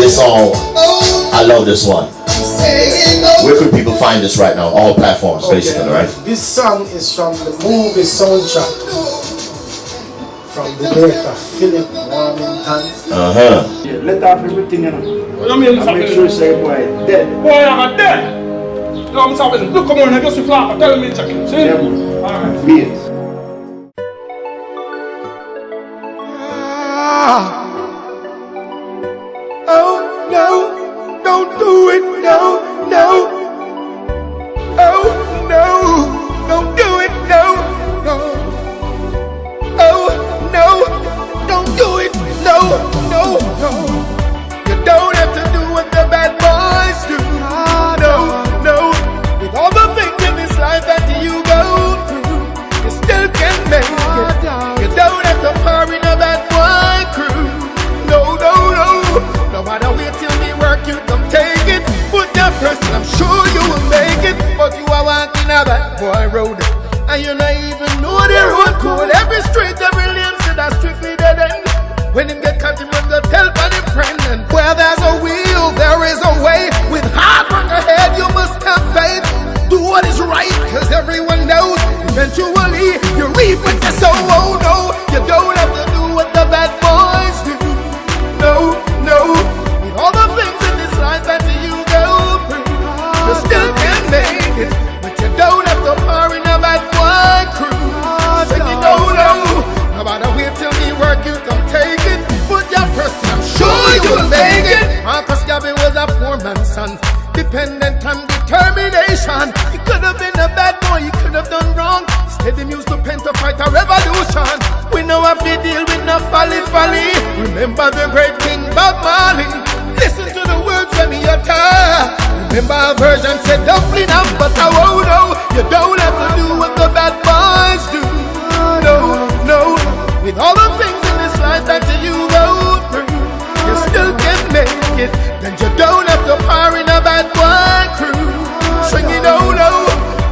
This song, I love this one. Where could people find this right now? All platforms, basically, right? This song is from the movie soundtrack from the director Philip Warmington. Yeah, let off everything, you know. I mean, make sure say boy dead. Boy, I'm dead. You know what I'm saying? Look, come on, I just fly. Tell me, check it. See? Yeah, man. Alright. Beat. Oh no, don't do it, no, no. Oh no, don't do it, no, no. Oh no, don't do it, no, no, no. You don't have to do what the bad boys do, no, no. With all the things in this life that you go through, you still can make it. You don't have to par in a bad boy crew, no, no, no. No matter where till me work, you come take it. Put your first, and I'm sure you will make it. But you are walking a bad boy road, and you not even know the road code. Every street, every lane, said that's strictly dead end. When him get caught, him run the tell by the friend. And where there's a will, there is a way. With hard work ahead, you must have faith. Do what is right, cause everyone knows eventually you reap what you sow. Oh no, you don't have to do what the bad boys do. No, no. With all the things in this life that you go through, you still can make it. But you don't have to par in a bad boy crew. So you don't know. No matter where till me work, you come take it. Put your first, I'm sure you will make it. Marcus Garvey was a poor man's son, dependent on determination. He could have been a bad boy, he could have done wrong. Instead him used to pen to fight a revolution. We know have to deal with no folly. Remember the great King Bob Marley. Listen to the words when he utter. Remember a version said dumpling up, but oh no, you don't have to do what the bad boys do. No, no. With all the things in this life that you go through, you still can make it. Then you don't have to par in a bad boy crew. Swing it, oh no.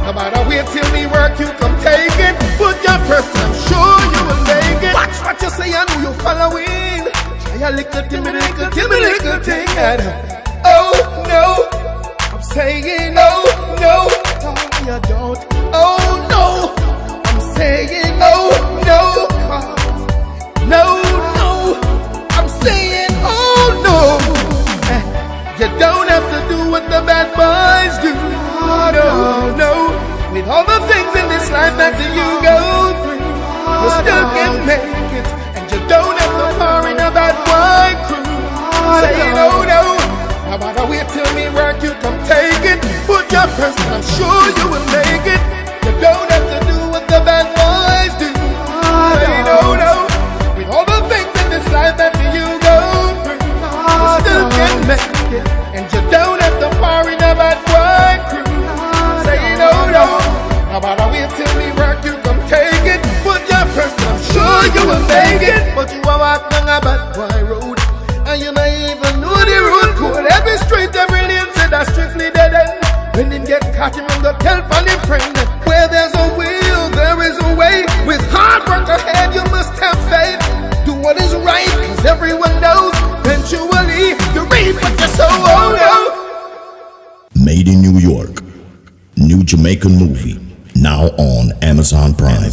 No matter where till me work, you come take it. Put your first, I'm sure you will make it. Watch what you say, I know you're following. Try a little little thing. And oh no, I'm saying oh no. No, you don't. Oh no, I'm saying oh no. No, no, I'm saying oh no. You don't have to do what the bad boys do. No, no. With all the things in this life that you go through, you still can make it. And you don't have to par in a bad boy crew. Saying oh no. No matter where till me work, you come take it. Put your first, and I'm sure you will make it. You don't have to do what the bad boys do. Saying oh no. With all the things in this life that you go through, you still can make it. And you don't have to par in a bad boy crew. Saying oh no. No matter where till we work, you come take it. Put your first, I'm sure you will make it. But you are walking a bad boy road, and you not even know the road code. Every street, every lane, said that's strictly dead end. When him get caught, him on the tell on the friend. Where there's a will, there is a way. With hard work ahead, you must have faith. Do what is right, cause everyone knows eventually you reap what you sow. Oh no. Made in New York. New Jamaican movie. Now on Amazon Prime.